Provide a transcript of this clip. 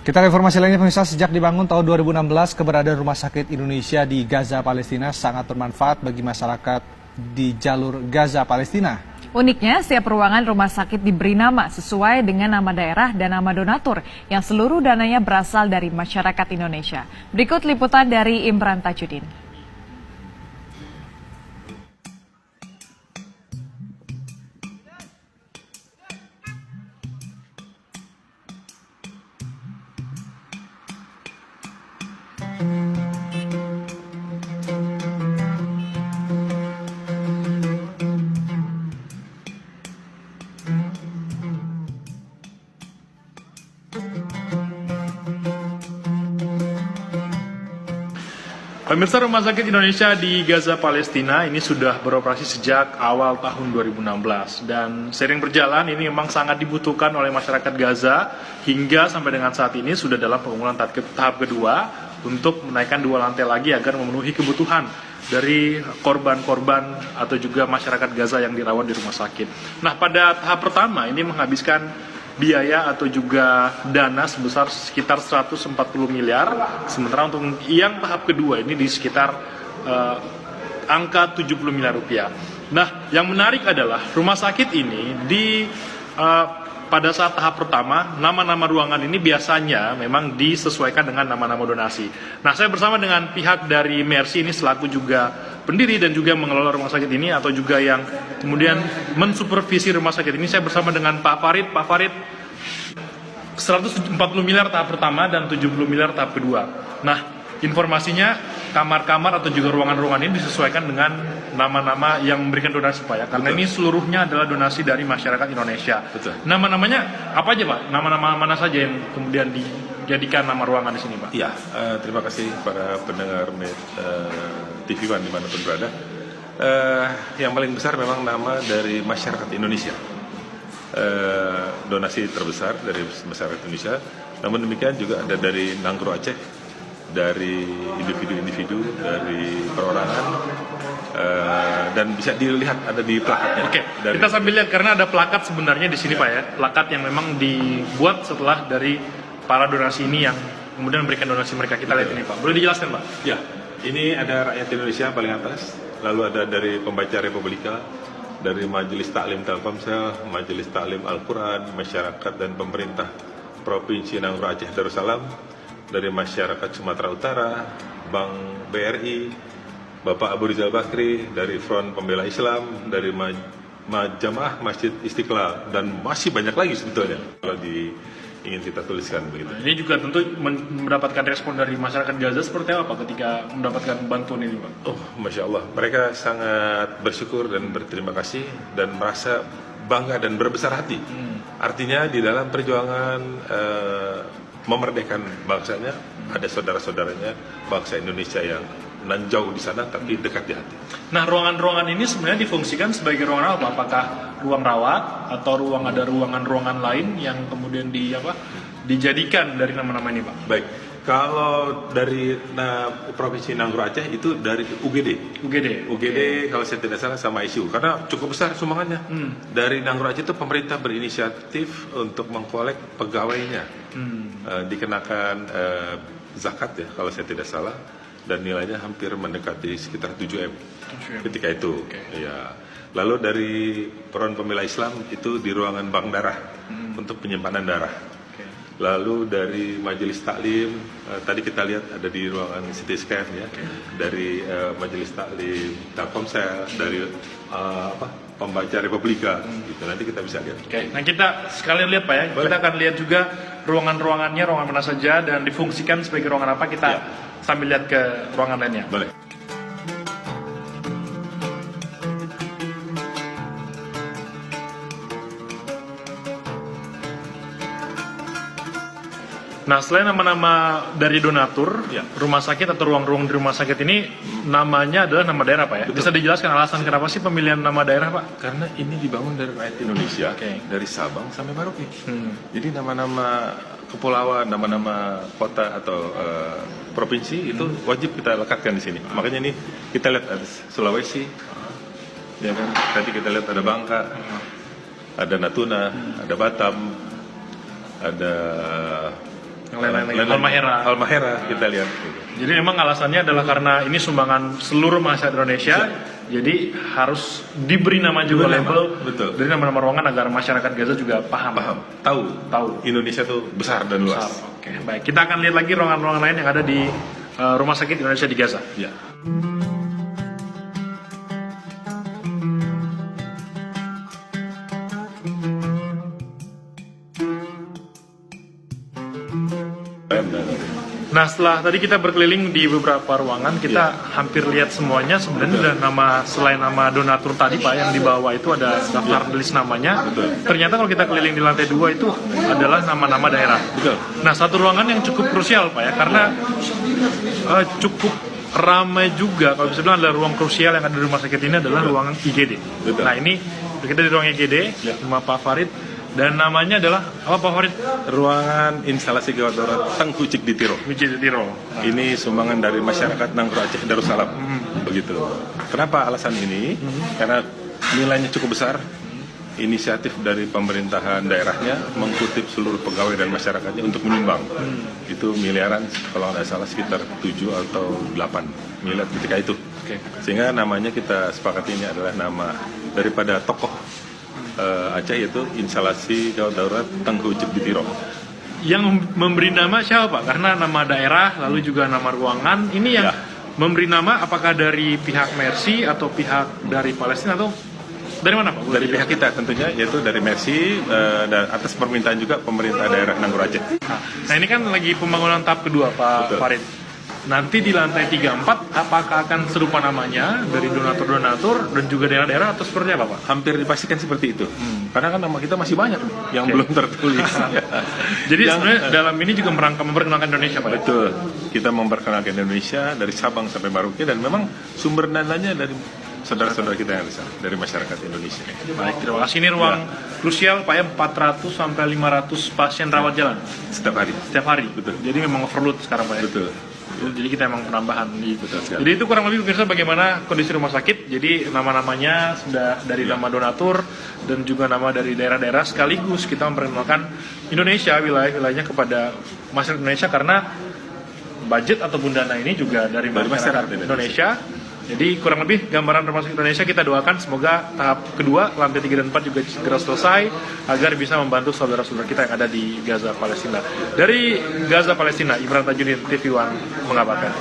Kita ke informasi lainnya pemirsa, sejak dibangun tahun 2016, keberadaan Rumah Sakit Indonesia di Gaza, Palestina sangat bermanfaat bagi masyarakat di jalur Gaza, Palestina. Uniknya, setiap ruangan rumah sakit diberi nama sesuai dengan nama daerah dan nama donatur yang seluruh dananya berasal dari masyarakat Indonesia. Berikut liputan dari Imran Tajudin. Pemirsa, Rumah Sakit Indonesia di Gaza, Palestina ini sudah beroperasi sejak awal tahun 2016 dan sering berjalan ini memang sangat dibutuhkan oleh masyarakat Gaza hingga sampai dengan saat ini sudah dalam pembangunan tahap kedua untuk menaikkan 2 lantai lagi agar memenuhi kebutuhan dari korban-korban atau juga masyarakat Gaza yang dirawat di rumah sakit. Nah, pada tahap pertama ini menghabiskan biaya atau juga dana sebesar sekitar 140 miliar, sementara untuk yang tahap kedua ini di sekitar angka 70 miliar rupiah. Nah, yang menarik adalah rumah sakit ini pada saat tahap pertama, nama-nama ruangan ini biasanya memang disesuaikan dengan nama-nama donasi. Nah, saya bersama dengan pihak dari Mercy ini selaku juga pendiri dan juga mengelola rumah sakit ini atau juga yang kemudian mensupervisi rumah sakit ini. Saya bersama dengan Pak Farid. Pak Farid, 140 miliar tahap pertama dan 70 miliar tahap kedua. Nah, informasinya kamar-kamar atau juga ruangan-ruangan ini disesuaikan dengan nama-nama yang memberikan donasi, Pak, ya? Karena ini seluruhnya adalah donasi dari masyarakat Indonesia. Betul. Nama-namanya apa aja, Pak? Nama-nama mana saja yang kemudian dijadikan nama ruangan di sini, Pak? Iya, terima kasih para pendengar TV One dimanapun berada. Yang paling besar memang nama dari masyarakat Indonesia. Donasi terbesar dari masyarakat Indonesia. Namun demikian juga ada dari Nanggro Aceh, dari individu-individu, dari perorangan, dan bisa dilihat ada di plakatnya. Oke, kita sambil lihat karena ada plakat sebenarnya di sini, Pak, ya. Plakat yang memang dibuat setelah dari para donasi ini yang kemudian memberikan donasi mereka. Kita lihat ini, Pak. Boleh dijelaskan, Pak? Ya, ini ada rakyat Indonesia paling atas, lalu ada dari Pembaca Republika, dari Majelis Taklim Telkomsel, Majelis Taklim Al-Quran, masyarakat dan pemerintah Provinsi Nanggro Aceh Darussalam, dari masyarakat Sumatera Utara, Bank BRI, Bapak Abu Rizal Bakri, dari Front Pembela Islam, dari Jamaah Masjid Istiqlal, dan masih banyak lagi sebetulnya kalau ingin kita tuliskan begitu. Ini juga tentu mendapatkan respon dari masyarakat Gaza seperti apa, Pak, ketika mendapatkan bantuan ini, Pak? Oh, Masya Allah, mereka sangat bersyukur dan berterima kasih dan merasa bangga dan berbesar hati. Artinya di dalam perjuangan memerdekakan bangsanya, ada saudara-saudaranya bangsa Indonesia yang nan jauh di sana tapi dekat di hati. Nah, ruangan-ruangan ini sebenarnya difungsikan sebagai ruangan apa? Apakah ruang rawat atau ada ruangan-ruangan lain yang kemudian dijadikan dari nama-nama ini, Pak? Baik, kalau dari Provinsi Nanggro Aceh itu dari UGD. UGD kalau saya tidak salah sama ICU karena cukup besar sumbangannya. Dari Nanggro Aceh itu pemerintah berinisiatif untuk mengkolek pegawainya. Dikenakan zakat ya kalau saya tidak salah, dan nilainya hampir mendekati sekitar 7M ketika itu. Ya. Lalu dari Front Pembela Islam itu di ruangan bank darah untuk penyimpanan darah. Lalu dari Majelis Taklim, tadi kita lihat ada di ruangan CT scan ya, dari Majelis Taklim Telkomsel, dari Pembaca Republika, gitu. Nanti kita bisa lihat. Nah, kita sekalian lihat, Pak, ya. Boleh. Kita akan lihat juga ruangan-ruangannya, ruangan mana saja dan difungsikan sebagai ruangan apa. Kita sambil lihat ke ruangan lainnya. Boleh. Nah, selain nama-nama dari donatur, rumah sakit atau ruang-ruang di rumah sakit ini namanya adalah nama daerah, Pak, ya? Betul. Bisa dijelaskan alasan kenapa sih pemilihan nama daerah, Pak? Karena ini dibangun dari rakyat Indonesia, dari Sabang sampai Merauke. Jadi nama-nama kepulauan, nama-nama kota atau provinsi itu wajib kita lekatkan di sini. Makanya ini kita lihat ada Sulawesi, ya kan? Tadi kita lihat ada Bangka, ada Natuna, ada Batam, ada yang lain-lain Al-Mahera kita lihat. Jadi memang alasannya adalah karena ini sumbangan seluruh masyarakat Indonesia, jadi harus diberi nama juga label dari nama-nama ruangan agar masyarakat Gaza juga paham. Tahu. Indonesia tuh besar dan luas. Oke, baik. Kita akan lihat lagi ruangan-ruangan lain yang ada di Rumah Sakit Indonesia di Gaza. Ya. Nah, setelah tadi kita berkeliling di beberapa ruangan, kita hampir lihat semuanya. Sebenarnya ada nama, selain nama donatur tadi Pak, yang di bawah itu ada daftar list namanya. Ternyata kalau kita keliling di lantai 2 itu adalah nama-nama daerah. Nah, satu ruangan yang cukup krusial Pak ya, karena cukup ramai juga. Kalau bisa bilang adalah ruang krusial yang ada di rumah sakit ini adalah ruangan IGD. Nah, ini kita di ruang IGD, sama Pak Farid. Dan namanya adalah apa Pak Farid? Ruangan instalasi gawat darurat Tengku Cik di Tiro. Ini sumbangan dari masyarakat Nangro Aceh Darussalam. Begitu. Kenapa alasan ini? Karena nilainya cukup besar. Inisiatif dari pemerintahan daerahnya mengkutip seluruh pegawai dan masyarakatnya untuk menyumbang. Itu miliaran, kalau nggak salah sekitar 7 atau 8 miliar ketika itu. Sehingga namanya kita sepakati ini adalah nama daripada tokoh Aceh, yaitu instalasi gawat darurat Tengku Cik di Tiro. Yang memberi nama siapa Pak? Karena nama daerah, lalu juga nama ruangan. Ini yang memberi nama apakah dari pihak Mercy atau pihak dari Palestina atau dari mana Pak? Dari pihak kita tentunya, yaitu dari Mercy dan atas permintaan juga pemerintah daerah Nangro Aceh. Nah, ini kan lagi pembangunan tahap kedua Pak Farid. Nanti di lantai 3-4 apakah akan serupa namanya dari donatur-donatur dan juga daerah-daerah atau seperti apa Pak? Hampir dipastikan seperti itu. Karena kan nama kita masih banyak yang belum tertulis. Jadi sebenarnya dalam ini juga merangka memperkenalkan Indonesia Pak? Betul. Kita memperkenalkan Indonesia dari Sabang sampai Merauke, dan memang sumber dananya dari saudara-saudara kita yang besar, dari masyarakat Indonesia. Baik, terima kasih. Ini ruang krusial Pak ya, 400 sampai 500 pasien rawat jalan setiap hari. Betul. Jadi memang overload sekarang Pak ya. Betul. Jadi kita emang penambahan Jadi itu kurang lebih pemirsa bagaimana kondisi rumah sakit. Jadi nama-namanya sudah dari nama donatur dan juga nama dari daerah-daerah, sekaligus kita memperkenalkan Indonesia, wilayah-wilayahnya kepada masyarakat Indonesia, karena budget ataupun dana ini juga dari masyarakat Indonesia. Jadi kurang lebih gambaran Rumah Sakit Indonesia, kita doakan semoga tahap kedua, lantai 3 dan 4 juga segera selesai agar bisa membantu saudara-saudara kita yang ada di Gaza, Palestina. Dari Gaza, Palestina, Imran Tajudin, TV One mengabarkan.